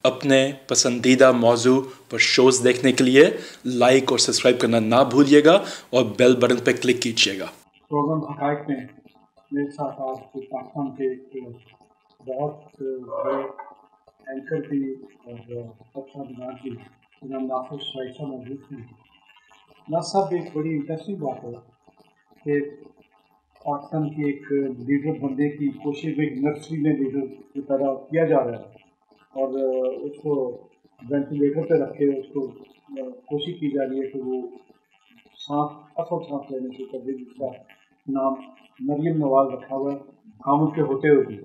اپنے پسندیدہ موضوع پر شوز دیکھنے کے لیے لائک اور سبسکرائب کرنا نہ بھولیے گا اور بیل بٹن پہ کلک کیجیے گا۔ پروگرام حقائق میں میرے ساتھ آج پاکستان کے ایک بہت بڑے اینکر بھی اور اچھا بنا کی جناب ناصر شاہد صاحب موجود ہیں۔ ناصر صاحب، ایک بڑی انٹرسٹنگ بات ہے کہ پاکستان کی ایک لیڈر بننے کی کوشش میں ایک نرسری میں لیڈر کی طرح کیا جا رہا ہے اور اس کو وینٹیلیٹر پہ رکھ کے اس کو کوشش کی جا رہی ہے کہ وہ اصل سانس لینے کی کر دے، جس کا نام مریم نواز رکھا ہوا ہے خامن کے ہوتے ہوئے۔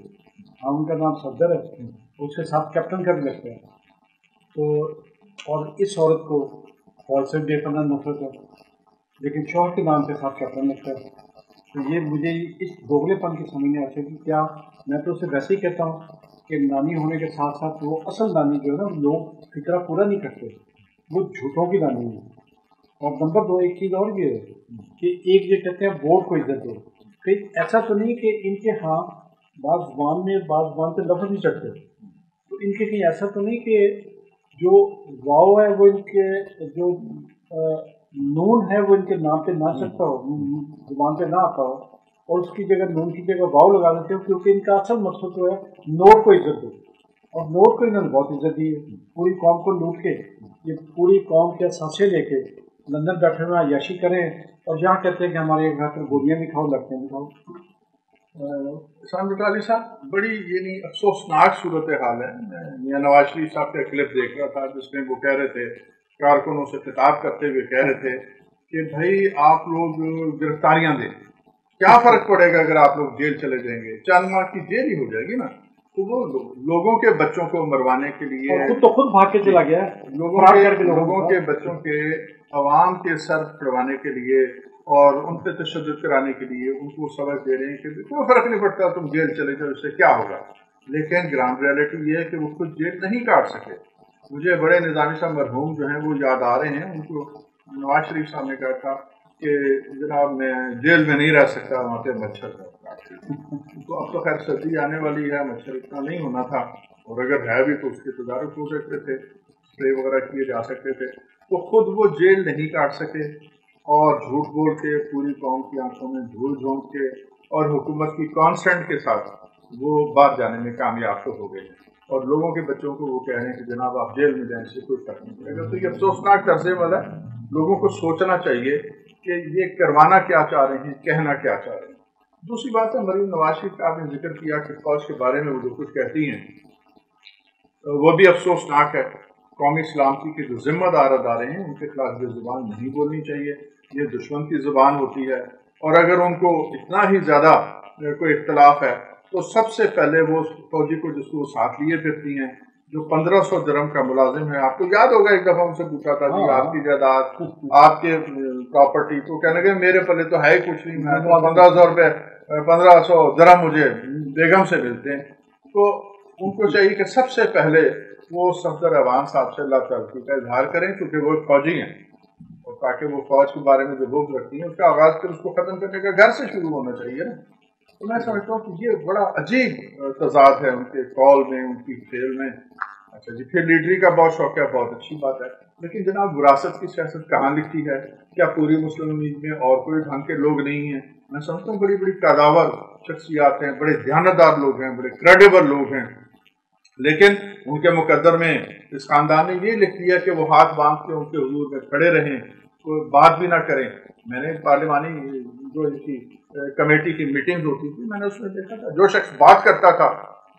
خامن کا نام صدر ہے، اس کے ساتھ کیپٹن کا بھی لگتا ہے۔ تو اور اس عورت کو فوج سے بے پناہ نفرت ہے، لیکن شوہر کے نام کے ساتھ کیپٹن لگتا ہے۔ تو یہ مجھے اس دوگلے پن کی سمجھ نہیں آتی کہ کیا میں تو اسے ویسے ہی کہتا ہوں کہ نانی ہونے کے ساتھ ساتھ وہ اصل نانی جو ہے نا، لوگ فکرہ پورا نہیں کرتے، وہ جھوٹوں کی نانی ہے۔ اور نمبر دو، ایک چیز اور یہ ہے کہ ایک یہ کہتے ہیں ووٹ کو عزت دو، کہ ایسا تو نہیں کہ ان کے ہاں بعض زبان میں بعض زبان پہ لفظ نہیں چڑھتے، تو ان کے کہیں ایسا تو نہیں کہ جو واؤ ہے وہ ان کے جو نون ہے وہ ان کے نام پہ نہ سکتا ہو، زبان پہ نہ آتا ہو، اور اس کی جگہ نون کی جگہ واؤ لگا دیتے ہو، کیونکہ ان کا اصل مقصد جو ہے نوٹ کو عزت دو۔ اور نوٹ کو انہوں نے بہت عزت دی ہے، پوری قوم کو لوٹ کے، یہ پوری قوم کے سانسیں لے کے لندن بیٹھے ہوئے عیاشی کریں اور یہاں کہتے ہیں کہ ہمارے گھر پر گولیاں بھی کھاؤ، لڑکیاں بھی کھاؤ۔ احسان بٹالی صاحب، بڑی افسوسناک صورتحال ہے۔ میں نواز شریف صاحب کا کلپ دیکھ رہا تھا جس میں وہ کہہ رہے تھے، کارکنوں سے خطاب کرتے ہوئے کہہ رہے تھے کہ بھائی آپ لوگ گرفتاریاں دیں، کیا فرق پڑے گا اگر آپ لوگ جیل چلے جائیں گے، 4 ماہ کی جیل ہی ہو جائے گی نا۔ تو وہ لوگوں کے بچوں کو مروانے کے لیے خود بھاگ کے چلا گیا، لوگوں کے بچوں کے عوام کے سر پڑوانے کے لیے اور ان پہ تشدد کرانے کے لیے ان کو سبق دے رہے ہیں کہ کوئی فرق نہیں پڑتا، تم جیل چلے جاؤ، اس سے کیا ہوگا۔ لیکن گراؤنڈ ریئلٹی یہ ہے کہ وہ خود جیل نہیں کاٹ سکے۔ مجھے بڑے نظامی صاحب مرحوم جو ہیں وہ یاد آ رہے ہیں، ان کو نواز شریف صاحب نے کہا تھا کہ جناب میں جیل میں نہیں رہ سکتا، وہاں پہ مچھر تو اب تو خیر سردی آنے والی ہے، مچھر اتنا نہیں ہونا تھا، اور اگر ہے بھی تو اس کے تدارک ہو سکتے تھے، اسپرے وغیرہ کیے جا سکتے تھے۔ تو خود وہ جیل نہیں کاٹ سکے اور جھوٹ بول کے پوری قوم کی آنکھوں میں دھول جھونک کے اور حکومت کی کانسٹنٹ کے ساتھ وہ بات جانے میں کامیاب تو ہو گئے، اور لوگوں کے بچوں کو وہ کہہ رہے ہیں کہ جناب آپ جیل میں جائیں، سے کوئی فرق نہیں پڑے گا۔ تو یہ افسوسناک طرز عمل ہے، لوگوں کو سوچنا چاہیے کہ یہ کروانا کیا چاہ رہے ہیں، کہنا کیا چاہ رہے ہیں۔ دوسری بات ہے، مریم نواز شریف کا آپ نے ذکر کیا کہ فوج کے بارے میں وہ جو کچھ کہتی ہیں وہ بھی افسوسناک ہے۔ قومی سلامتی کے جو ذمہ دار ادارے ہیں ان کے خلاف یہ زبان نہیں بولنی چاہیے، یہ دشمن کی زبان ہوتی ہے، اور اگر ان کو اتنا ہی زیادہ کوئی اختلاف ہے تو سب سے پہلے وہ فوجی کو جس کو ساتھ لیے پھرتی ہیں جو 1500 درہم کا ملازم ہے، آپ کو یاد ہوگا ایک دفعہ ان سے پوچھا تھا جی آپ کی جائیداد، آپ کے پراپرٹی، تو کہنے لگے میرے پلے تو ہے ہی کچھ نہیں، میں 1500 درہم مجھے بیگم سے ملتے ہیں۔ تو ان کو چاہیے کہ سب سے پہلے وہ صفدر عوام صاحب سے اللہ تعالیٰ کا اظہار کریں، کیونکہ وہ فوجی ہیں، اور تاکہ وہ فوج کے بارے میں جو بغض رکھتی ہیں اس کا آغاز پھر اس کو ختم کرنے کا گھر سے شروع ہونا چاہیے نا۔ تو میں سمجھتا ہوں کہ یہ بڑا عجیب تضاد ہے ان کے قول میں، ان کی فعل میں۔ اچھا جی، پھر لیڈری کا بہت شوق ہے، بہت اچھی بات ہے، لیکن جناب وراثت کی سیاست کہاں لکھی ہے؟ کیا پوری مسلم لیگ میں اور کوئی ڈھنگ کے لوگ نہیں ہیں؟ میں سمجھتا ہوں بڑی بڑی قداور شخصیات ہیں، بڑے دیانتدار لوگ ہیں، بڑے کریڈیبل لوگ ہیں، لیکن ان کے مقدر میں اس خاندان نے یہ لکھ دیا کہ وہ ہاتھ باندھ کے ان کے حضور میں کھڑے رہیں، کوئی بات بھی نہ کریں۔ میں نے پارلیمانی جو ان کی کمیٹی کی میٹنگ ہوتی تھی، میں نے اس میں دیکھا تھا جو شخص بات کرتا تھا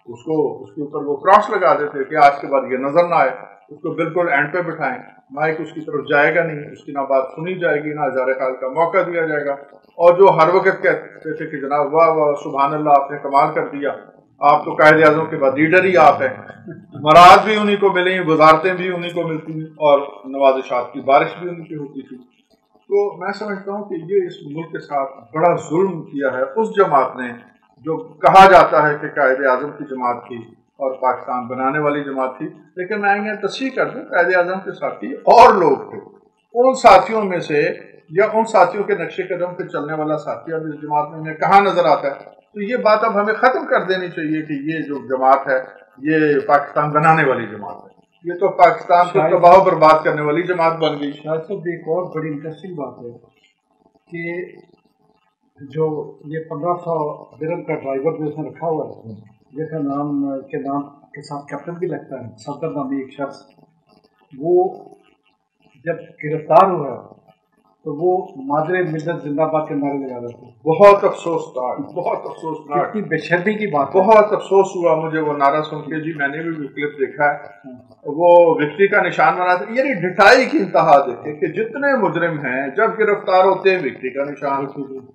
اس کو اس کے اوپر وہ کراس لگا دیتے کہ آج کے بعد یہ نظر نہ آئے، اس کو بالکل اینڈ پہ بٹھائیں، مائک اس کی طرف جائے گا نہیں، اس کی نہ بات سنی جائے گی، نہ اظہار خیال کا موقع دیا جائے گا۔ اور جو ہر وقت کہتے تھے کہ جناب واہ واہ سبحان اللہ آپ نے کمال کر دیا، آپ تو قائد اعظم کے بعد لیڈر ہی آپ ہیں، مراد بھی انہی کو ملیں، وزارتیں بھی انہی کو ملتی ہیں، اور نوازشات کی بارش بھی انہی کی ہوتی تھی۔ تو میں سمجھتا ہوں کہ یہ اس ملک کے ساتھ بڑا ظلم کیا ہے اس جماعت نے جو کہا جاتا ہے کہ قائد اعظم کی جماعت تھی اور پاکستان بنانے والی جماعت تھی، لیکن میں یہ تصحیح کر دوں قائد اعظم کے ساتھی اور لوگ تھے، ان ساتھیوں میں سے یا ان ساتھیوں کے نقش قدم پہ چلنے والا ساتھی اب اس جماعت میں انہیں کہاں نظر آتا ہے؟ تو یہ بات اب ہمیں ختم کر دینی چاہیے کہ یہ جو جماعت ہے یہ پاکستان بنانے والی جماعت ہے، یہ تو پاکستان کو تباہ و برباد کرنے والی جماعت بن گئی۔ شاید صاحب ایک اور بڑی انٹرسٹنگ بات ہے کہ جو یہ 1500 درہم کا ڈرائیور جو اس نے رکھا ہوا ہے، جس کا نام کے ساتھ کیپٹن بھی لگتا ہے، صفدر نامی ایک شخص، وہ جب گرفتار ہوا تو وہ مادر ملت زندہ باد کے نعرے لگا رہے تھے۔ بہت افسوسناک، بہت افسوسناک، کتنی بے شرمی کی بات ہے۔ بہت افسوس ہوا مجھے وہ نعرہ سن کے جی، میں نے بھی کلپ دیکھا ہے، وہ وکٹری کا نشان بنا تھا، یعنی ڈھٹائی کی انتہا دیکھے کہ جتنے مجرم ہیں جب گرفتار ہوتے ہیں وکٹری کا نشان،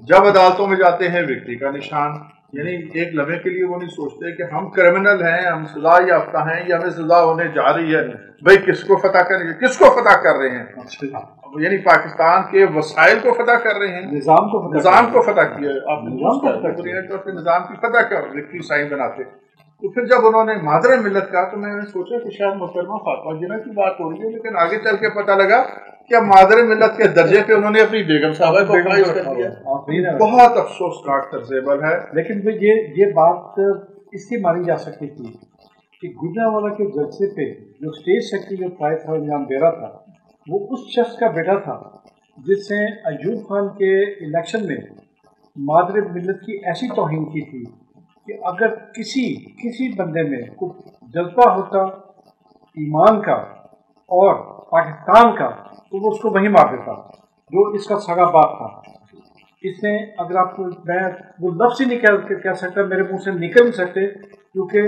جب عدالتوں میں جاتے ہیں وکٹری کا نشان، یعنی ایک لمحے کے لیے وہ نہیں سوچتے کہ ہم کرمنل ہیں، ہم سزا یافتہ ہیں یا ہمیں سزا ہونے جا رہی ہے، بھائی کس کو فتح کر رہے ہیں، کس کو فتح کر رہے ہیں، یعنی پاکستان کے وسائل کو فتح کر رہے ہیں، نظام کو فتح کیا ہے، آپ نظام کی فتح کر وکٹری سائن بناتے۔ تو پھر جب انہوں نے مادر ملت کہا تو میں نے سوچا کہ شاید محترمہ فاطمہ جناح کی بات ہو رہی ہے، لیکن آگے چل کے پتہ لگا کہ مادر ملت کے درجے پہ انہوں نے اپنی بیگم صاحبہ کو فائز کر دیا۔ بہت افسوسناک طرز عمل ہے۔ لیکن یہ بات اس کی مانی جا سکتی تھی کہ گجرانوالہ کے جلسے پہ جو اسٹیج سیکرٹری جو طاہر صاحب انجام دے رہا تھا، وہ اس شخص کا بیٹا تھا جس نے ایوب خان کے الیکشن میں مادر ملت کی ایسی توہین کی تھی کہ اگر کسی بندے میں کوئی جذبہ ہوتا ایمان کا اور پاکستان کا تو وہ اس کو وہی مار دیتا، جو اس کا سگا باپ تھا۔ اس نے اگر آپ کو میں وہ لفظ ہی نہیں کہہ سکتا، میرے منہ سے نکل نہیں سکتے، کیونکہ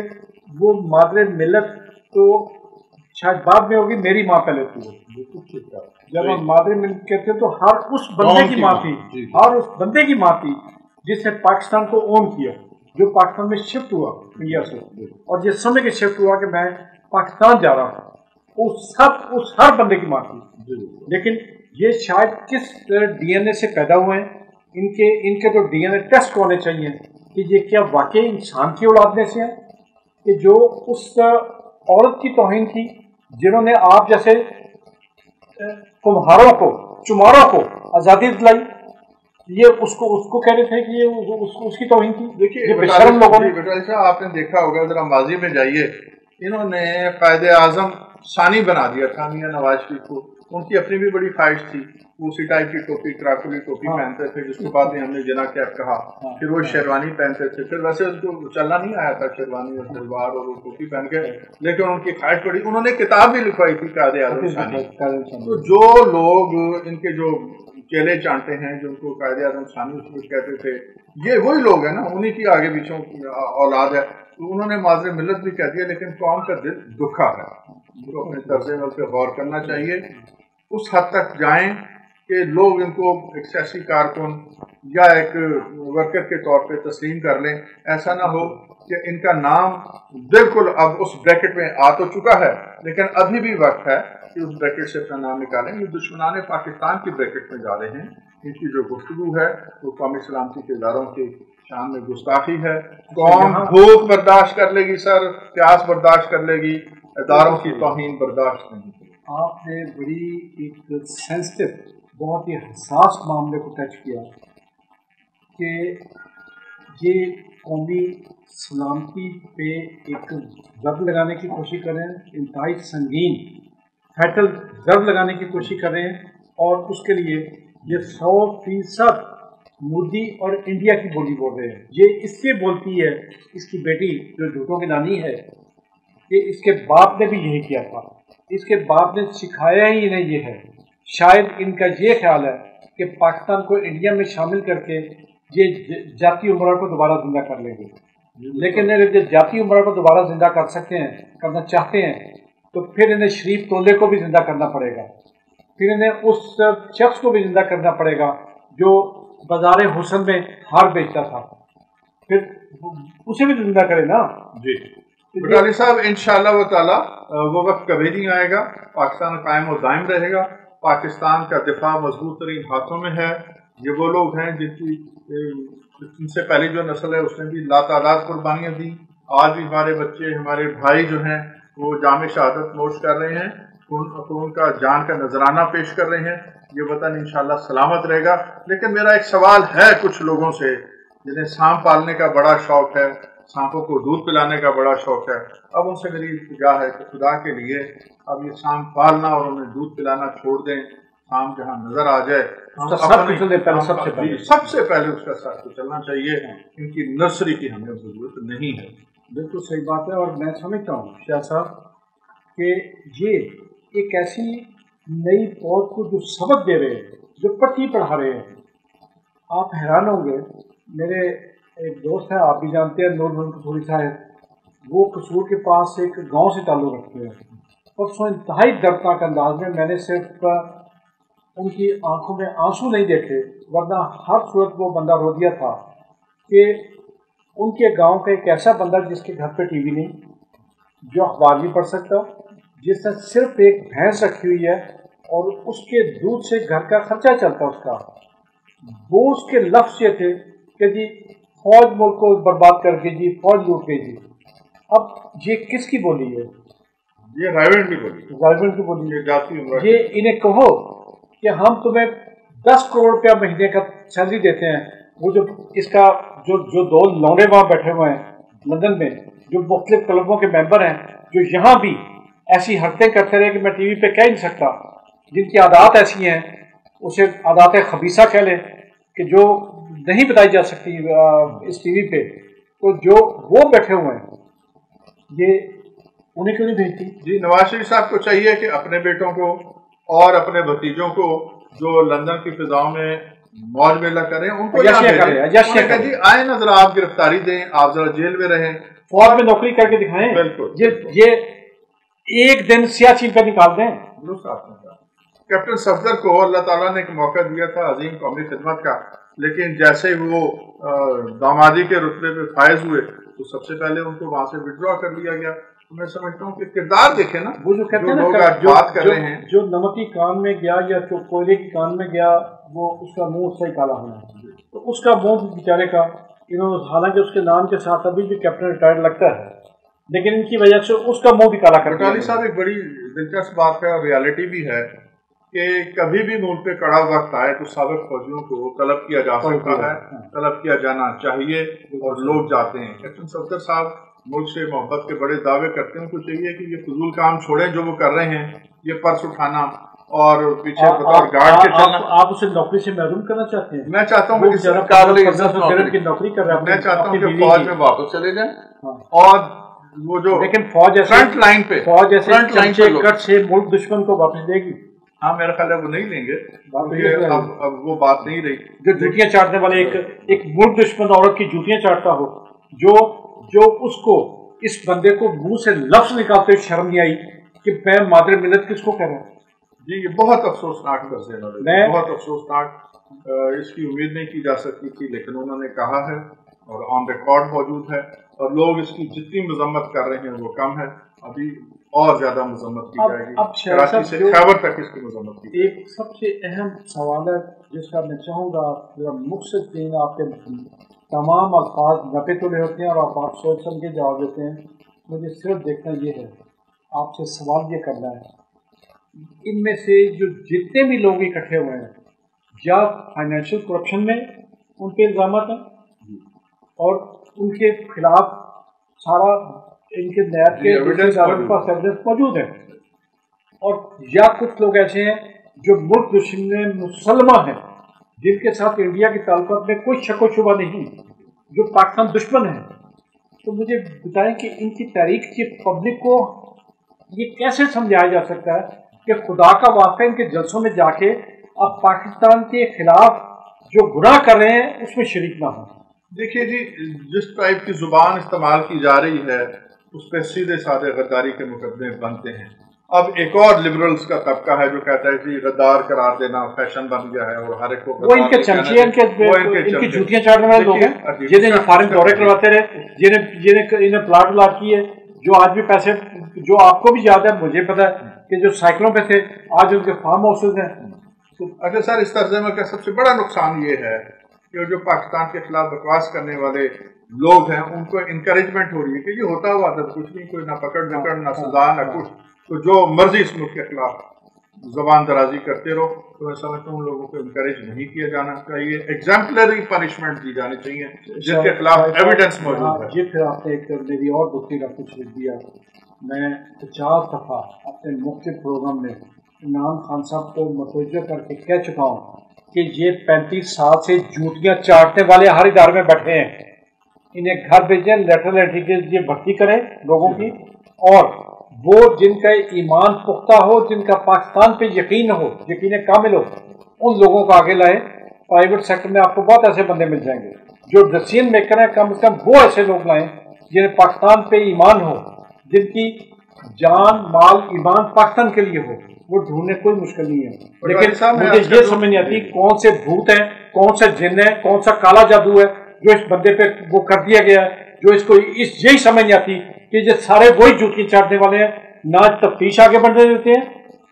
وہ مادر ملت تو شاید بعد میں ہوگی، میری ماں پہلے تھی۔ جب ہم مادر ملت کہتے ہیں تو ہر اس بندے کی ماں تھی، ہر اس بندے کی ماں تھی جس نے پاکستان کو اون کیا، جو پاکستان میں شفٹ ہوا انڈیا سے، اور جس سمے کے شفٹ ہوا کہ میں پاکستان جا رہا ہوں، اس ہر بندے کی ماں تھی۔ لیکن یہ شاید کس ڈی این اے سے پیدا ہوئے ہیں، ان کے جو ڈی این اے ٹیسٹ ہونے چاہیے کہ یہ کیا واقعی انسان کی اولاد میں سے ہیں، کہ جو اس عورت کی توہین کی جنہوں نے آپ جیسے کمہاروں کو، چماروں کو آزادی دلائی، یہ اس کو کہہ رہے تھے کہ یہ اس کی توہین کی۔ دیکھیے بٹالی صاحب، آپ نے دیکھا ہوگا، ذرا ماضی میں جائیے، انہوں نے قائد اعظم ثانی بنا دیا تھا میاں نواز شریف کو، ان کی اپنی بھی بڑی خواہش تھی، اسی ٹائپ کی ٹوپی، کراکلی ٹوپی پہنتے تھے، جس کو بعد میں ہم نے جنا کیپ کہا، پھر وہ شیروانی پہنتے تھے، پھر ویسے ان کو چلنا نہیں آیا تھا شیروانی اور شلوار اور وہ ٹوپی پہن کے، لیکن ان کی خواہش پڑی، انہوں نے کتاب بھی لکھوائی تھی قائد اعظم ثانی۔ تو جو لوگ ان کے جو چیلے چانٹے ہیں، جو ان کو قائد اعظم ثانی اس کہتے تھے، یہ وہی لوگ ہیں نا، انہی کی آگے پیچھوں اولاد ہے، تو انہوں نے مادر ملت بھی کہہ دیا، لیکن قوم کا دل دکھا ہے، جو اپنے طرز عمل پہ غور کرنا چاہیے، اس حد تک جائیں کہ لوگ ان کو ایک سیاسی کارکن یا ایک ورکر کے طور پہ تسلیم کر لیں۔ ایسا نہ ہو کہ ان کا نام بالکل اب اس بریکٹ میں آ تو چکا ہے، لیکن ابھی بھی وقت ہے کہ اس بریکٹ سے اپنا نام نکالیں۔ یہ دشمنان پاکستان کی بریکٹ میں جا رہے ہیں، ان کی جو گفتگو ہے وہ قومی سلامتی کے اداروں کی شان میں گستاخی ہے۔ قوم بھوک برداشت کر لے گی سر، پیاس برداشت کر لے گی، اداروں کی توہین برداشت نہیں کرے گی۔ آپ نے بڑی ایک سینسٹیو، بہت ہی حساس معاملے کو ٹچ کیا کہ یہ قومی سلامتی پہ ایک ضرب لگانے کی کوشش کر رہے ہیں، انتہائی سنگین فیٹل ضرب لگانے کی کوشش کر رہے ہیں، اور اس کے لیے یہ 100% مودی اور انڈیا کی بولی بول رہے ہیں۔ یہ اس سے بولتی ہے اس کی بیٹی جو جھوٹوں کی نانی ہے، کہ اس کے باپ نے بھی یہی کیا تھا، اس کے باپ نے سکھایا ہی انہیں یہ ہے۔ شاید ان کا یہ خیال ہے کہ پاکستان کو انڈیا میں شامل کر کے یہ جاتی عمرہ کو دوبارہ زندہ کر لیں گے، لیکن اگر یہ جاتی عمرہ کو دوبارہ زندہ کر سکتے ہیں، کرنا چاہتے ہیں، تو پھر انہیں شریف تولے کو بھی زندہ کرنا پڑے گا، پھر انہیں اس شخص کو بھی زندہ کرنا پڑے گا جو بازار حسن میں ہار بیچتا تھا، پھر اسے بھی زندہ کرے نا۔ جی بٹالی صاحب، انشاءاللہ تعالی وہ وقت کبھی نہیں آئے گا، پاکستان قائم و دائم رہے گا، پاکستان کا دفاع مضبوط ترین ہاتھوں میں ہے۔ یہ وہ لوگ ہیں جن سے پہلی جو نسل ہے اس نے بھی لاتعداد قربانیاں دی، آج بھی ہمارے بچے، ہمارے بھائی جو ہیں وہ جام شہادت نوش کر رہے ہیں، ان کا جان کا نذرانہ پیش کر رہے ہیں۔ یہ وطن انشاءاللہ سلامت رہے گا۔ لیکن میرا ایک سوال ہے کچھ لوگوں سے جنہیں سانپ پالنے کا بڑا شوق ہے، सांपों को दूध पिलाने का बड़ा शौक है। अब उनसे मेरी इल्तिजा है कि खुदा के लिए अब ये सांप पालना और उन्हें दूध पिलाना छोड़ दें। सांप जहाँ नजर आ जाए सबसे पहले उसका साथ कुचलना चाहिए। इनकी नर्सरी की हमें जरूरत नहीं है। बिल्कुल सही बात है। और मैं समझता हूँ शाह साहब कि ये एक ऐसी नई पौध को जो सबक दे रहे हैं, जो पट्टी पढ़ा रहे हैं, आप हैरान होंगे। मेरे एक दोस्त है, आप भी जानते हैं, नूर मोहम्मद कसूरी साहब, वो कसूर के पास एक गांव से ताल्लुक़ रखते हैं। परसों इंतहाई दर्दनाक अंदाज में मैंने सिर्फ उनकी आंखों में आंसू नहीं देखे, वरना हर सूरत वो बंदा रो दिया था कि उनके गांव का एक ऐसा बंदा जिसके घर पे टीवी नहीं, जो अखबार नहीं पढ़ सकता, जिसने सिर्फ एक भैंस रखी हुई है और उसके दूध से घर का खर्चा चलता उसका, वो उसके लफ्ज़ ये थे कि जी फौज मुल्क को बर्बाद कर गई जी, फौज लूट गई जी। अब ये किसकी बोली है? ये राइवेंट की बोली है। ये इन्हें कहो कि हम तुम्हें 10 करोड़ रुपया महीने का सैलरी देते हैं। वो जो इसका जो दो लौंडे वहाँ बैठे हुए हैं लंदन में, जो मुख्तलिफ क्लबों के मेंबर हैं, जो यहाँ भी ऐसी हरकतें करते रहे कि मैं टीवी पे कह नहीं सकता, जिनकी आदत ऐसी हैं, उसे आदत खबीसा कह लें, कि जो नहीं बताई जा सकती इस टीवी पे, तो जो वो बैठे हुए हैं, ये उन्हें क्यों नहीं भेजती? जी, नवाज शरीफ साहब को चाहिए कि अपने बेटों को और अपने भतीजों को जो लंदन की फिजाओं में मौज मेला करें, उनको जी आए ना, जरा आप गिरफ्तारी दें, आप जरा जेल में रहें, फौज में नौकरी करके दिखाएं। बिल्कुल, ये एक दिन सियाचिन पे निकाल दें। कैप्टन सफदर को अल्लाह ताला ने एक मौका दिया था अजीम कौमी खिदमत का, लेकिन जैसे ही वो दामादी के रुतबे पे फायज हुए तो सबसे पहले उनको वहां से विड्रॉ कर लिया गया। तो मैं समझता हूँ कि किरदार देखे ना, वो जो कहते हैं लोग आज बात कर रहे हैं, जो नमकी कान में गया या जो कोयले की कान में गया, वो उसका मुंह उससे ही काला होना है। तो उसका मुंह बेचारे का इन्होंने, हालांकि उसके नाम के साथ अभी भी कैप्टन रिटायर्ड लगता है, लेकिन इनकी वजह से उसका मुंह भी काला कर दिया। बटाली साहब, एक बड़ी दिलचस्प बात है और रियलिटी भी है कि कभी भी मुल्क पे कड़ा वक्त आए तो साबिक फौजियों को तलब किया जा सकता है, तलब किया जाना चाहिए, और लोग जाते हैं। कैप्टन सफदर साहब मुल्क से मोहब्बत के बड़े दावे करते हैं। उनको चाहिए कि ये फजूल काम छोड़ें जो वो कर रहे हैं, ये पर्स उठाना और पीछे बतौर गार्ड के चलना। आप उसे नौकरी से महरूम करना चाहते हैं? मैं चाहता हूँ कि नौकरी कर रहे हैं, मैं चाहता हूँ कि फौज में वापस चले जाएं, और वो जो लेकिन फौज फ्रंट लाइन पे कट से मुल्क दुश्मन को वापस देगी। हाँ, मेरा ख्याल है वो नहीं लेंगे, अब वो बात नहीं रही। जो जूतियां चाटने वाले एक मुल्क दुश्मन औरत की जूतियां चाटता हो, जो उसको, इस बंदे को मुंह से लफ्ज निकालते हुए शर्म नहीं आई कि मैं मादर मिल्लत किसको कह रहा हूँ। जी, ये बहुत अफसोसनाक दर्जे, बहुत अफसोसनाक। इसकी उम्मीद नहीं की जा सकती थी, लेकिन उन्होंने कहा है और ऑन रिकॉर्ड मौजूद है, और लोग इसकी जितनी मजम्मत कर रहे हैं वो कम है। अभी और ज्यादा मजम्मत की जाएगी, कराची से खैबर तक इसकी मजम्मत की। एक सबसे अहम सवाल है जिसका मैं चाहूँगा मुख्तसर तीन आपके तमाम अल्फाज नपे तुले होते हैं और आप सोच समझ के जवाब देते हैं। मुझे सिर्फ देखना ये है, आपसे सवाल ये करना है, इनमें से जो जितने भी लोग इकट्ठे हुए हैं, या फाइनेंशियल करप्शन में उन पे इल्ज़ाम हैं और उनके खिलाफ सारा इनके नैब के एविडेंस मौजूद है, और या कुछ लोग ऐसे हैं जो मुल्क दुश्मन मुसलमान हैं, जिनके साथ इंडिया के ताल्लुकात में कोई शक व शुबा नहीं, जो पाकिस्तान दुश्मन है। तो मुझे बताएं कि इनकी तारीख की पब्लिक को ये कैसे समझाया जा सकता है कि खुदा का वास्ता इनके जलसों में जाके अब पाकिस्तान के खिलाफ जो गुनाह कर रहे हैं उसमें शरीक ना हो। देखिए जी, जिस टाइप की जुबान इस्तेमाल की जा रही है उस पर सीधे साधे गद्दारी के मुकदमे बनते हैं। अब एक और लिबरल्स का तबका है जो कहता है कि गद्दार करार देना फैशन बन गया है और हर एक को वो इनके चमचे इनकी जूतियां चाटने वाले लोग हैं, जिन्हें फॉरेन दौरे करवाते रहे, जिन्हें इन्हें प्लाट ला किए, जो आज भी पैसे, जो आपको भी याद है, मुझे पता है कि जो साइकिलों पे थे, आज उनके फार्म हाउसेज हैं। तो अच्छा सर, इस तर्जुमे का सबसे बड़ा नुकसान ये है कि जो पाकिस्तान के खिलाफ बकवास करने वाले लोग हैं उनको इनकरेजमेंट हो रही है कि ये होता हुआ था कुछ नहीं, कोई ना पकड़ ना सजा ना कुछ, तो जो मर्जी इस मुल्क के खिलाफ जबान दराजी करते रहो, तो मैं समझता हूँ उन लोगों को इनकरेज नहीं किया जाना चाहिए। एग्जाम्पलरी पनिशमेंट दी जानी चाहिए जिसके खिलाफ एविडेंस मौजूद है। जी, फिर आपने एक मेरी और दूसरी का कुछ लिख दिया। मैं 50 दफ़ा अपने मुख्तलिफ प्रोग्राम में इमरान खान साहब को मुतवज्जो करके कह चुका हूँ कि ये 35 साल से जूतियाँ चाटने वाले हर इदारे में बैठे हैं, इन्हें घर भेजें, लेटरल एंट्री के लिए भर्ती करें लोगों की, और वो जिनका ईमान पुख्ता हो, जिनका पाकिस्तान पे यकीन हो, यकीन कामिल हो, उन लोगों को आगे लाएं। प्राइवेट सेक्टर में आपको बहुत ऐसे बंदे मिल जाएंगे जो डिसीजन मेकर हैं, कम से कम वो ऐसे लोग लाएं जिन्हें पाकिस्तान पे ईमान हो, जिनकी जान माल ईमान पाकिस्तान के लिए हो, वो ढूंढने कोई मुश्किल नहीं है। लेकिन मुझे ये समझ नहीं आती कौन से भूत है, कौन सा जिन है, कौन सा काला जादू है जो इस बंदे पे वो कर दिया गया है, जो इसको यही समझ नहीं आती कि ये सारे वही जूती चाटने वाले हैं। ना तफ्तीश आगे बढ़ने देते हैं,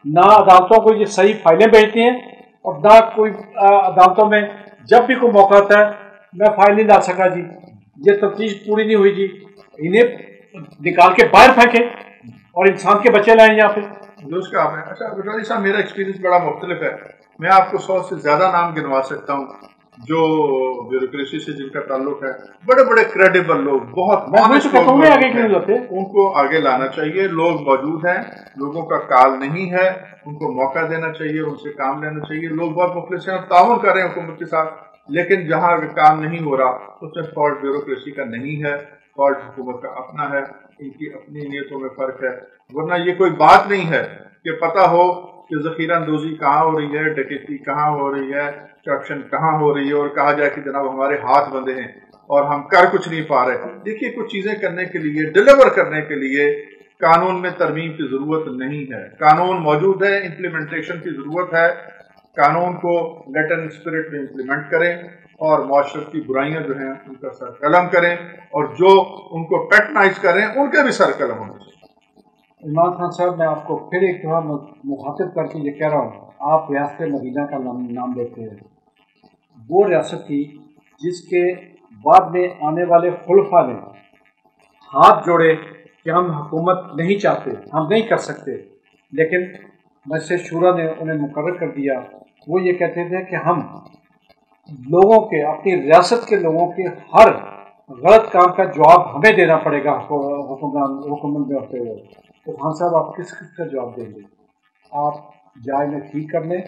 ना अदालतों को ये सही फाइलें भेजते हैं, और ना कोई अदालतों में जब भी कोई मौका आता है मैं फाइल नहीं ला सका जी, ये तफ्तीश पूरी नहीं हुई जी, इन्हें निकाल के बाहर फेंके और इंसान के बच्चे लाए यहाँ पे। दोस्त का आपने अच्छा बटवारी साहब, मेरा एक्सपीरियंस बड़ा मुख्तलिफ है। मैं आपको 100 से ज़्यादा नाम गिनवा सकता हूँ जो ब्यूरोक्रेसी से जिनका ताल्लुक है, बड़े बड़े क्रेडिबल लोग, बहुत उनको आगे लाना चाहिए। लोग मौजूद हैं, लोगों का काल नहीं है, उनको मौका देना चाहिए, उनसे काम लेना चाहिए। लोग बहुत मुखलिस हैं, ताउन कर रहे हैं हुकूमत के साथ, लेकिन जहाँ अगर काम नहीं हो रहा उसमें फॉल्ट ब्यूरोक्रेसी का नहीं है, फॉल्ट हुकूमत का अपना है, इनकी अपनी नीयतों में फर्क है। वरना ये कोई बात नहीं है कि पता हो कि ज़ख़ीरा अंदोज़ी कहाँ हो रही है, डकैती कहाँ हो रही है, करप्शन कहाँ हो रही है, और कहा जाए कि जनाब हमारे हाथ बंधे हैं और हम कर कुछ नहीं पा रहे। देखिए, कुछ चीज़ें करने के लिए, डिलीवर करने के लिए कानून में तरमीम की ज़रूरत नहीं है। कानून मौजूद है, इम्प्लीमेंटेशन की ज़रूरत है। कानून को लेटर एंड स्पिरिट में इम्प्लीमेंट करें और माशरत की बुराइयाँ जो हैं उनका सर कलम करें, और जो उनको पैट्रनाइज करें उनके भी सर कलम होने चाहिए। इमरान खान साहब, मैं आपको फिर एक दफ़ा मुखातिब करके ये कह रहा हूँ, आप रियासत मदीना का नाम लेते हैं। वो रियासत थी जिसके बाद में आने वाले खुलफा ने हाथ जोड़े कि हम हुकूमत नहीं चाहते, हम नहीं कर सकते, लेकिन मजलिस शूरा ने उन्हें मुकर्रर कर दिया। वो ये कहते थे कि हम लोगों के, अपनी रियासत के लोगों के हर गलत काम का जवाब हमें देना पड़ेगा हुकूमत में होते हुए। तो खान साहब, आप किस का जवाब देंगे? आप या इन्हें ठीक कर लें,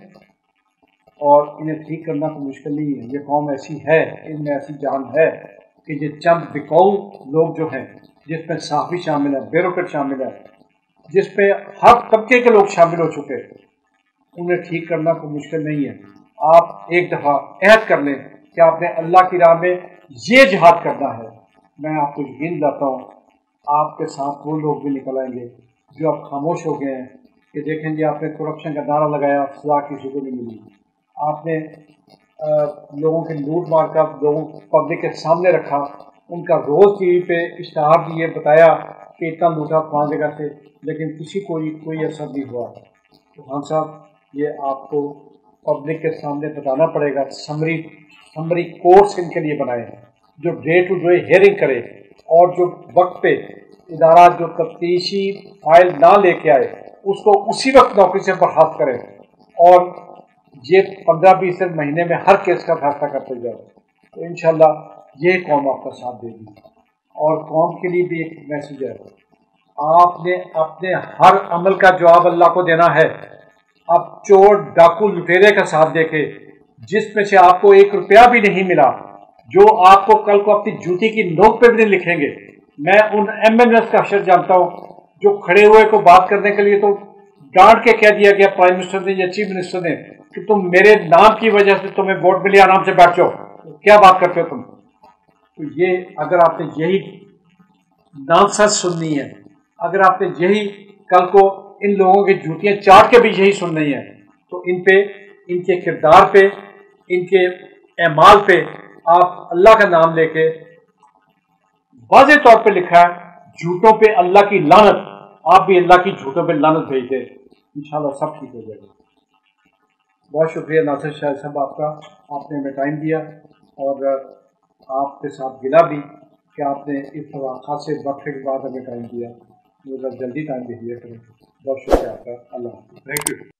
और इन्हें ठीक करना तो मुश्किल नहीं है। ये कौम ऐसी है, इनमें ऐसी जान है कि ये चंद बिकाऊ लोग जो हैं, जिसमें साफ़ी शामिल है, ब्यूरोक्रेट शामिल है, जिसमें हर तबके के लोग शामिल हो चुके हैं, उन्हें ठीक करना तो मुश्किल नहीं है। आप एक दफ़ा अहद कर लें कि आपने अल्लाह की राह में ये जिहाद करना है। मैं आपको यकीन दिलाता हूँ आपके साथ वो लोग भी निकल आएंगे जो अब खामोश हो गए हैं कि देखेंगे आपने करप्शन का नारा लगाया, सजा किसी को नहीं मिली। आपने लोगों के लूट मार का लोगों पब्लिक के सामने रखा, उनका रोज़ टीवी पे इश्तहार दिए, बताया कि इतना लूटा पाँच जगह से, लेकिन किसी को कोई असर नहीं हुआ। तो खान साहब, ये आपको पब्लिक के सामने बताना पड़ेगा। समरी कोर्ट्स इनके लिए बनाए जो डे टू डे हियरिंग करे, और जो वक्त पे इदारा जो तफ्तीशी फाइल ना लेके आए उसको उसी वक्त नौकरी से बर्खास्त करे, और ये 15-20 महीने में हर केस का फैसला करते जाए। तो इंशाल्लाह ये कौम आपका साथ देगी। और कौम के लिए भी एक मैसेज है, आपने अपने हर अमल का जवाब अल्लाह को देना है। अब चोर डाकू लुटेरे का साथ देखे, जिसमें से आपको 1 रुपया भी नहीं मिला, जो आपको कल को अपनी जूती की नोक पे भी नहीं लिखेंगे। मैं उन MNS का अक्षर जानता हूँ जो खड़े हुए को बात करने के लिए तो डांट के कह दिया गया प्राइम मिनिस्टर ने या चीफ मिनिस्टर ने कि तुम मेरे नाम की वजह से तुम्हें वोट मिले, आराम से बैठ जाओ, क्या बात करते हो तुम। तो ये अगर आपने यही नॉनसेंस सुननी है, अगर आपने यही कल को इन लोगों की जूतियां चाट के भी यही सुननी है, तो इन पे, इनके किरदार पे, इनके एमाल पे आप अल्लाह का नाम लेके, वाज़े तौर पे लिखा है झूठों पे अल्लाह की लानत, आप भी अल्लाह की झूठों पे लानत भेज दें, इंशाल्लाह सब ठीक हो जाएगा। बहुत शुक्रिया नासिर शाह साहब आपका, आपने हमें टाइम दिया, और आपके साथ गिला भी कि आपने इस खासे वक्त के बाद हमें टाइम दिया। मतलब जल्दी टाइम दे दिया करें। बहुत शुक्रिया आपका। अल्लाह हाफ़िज़। Thank you.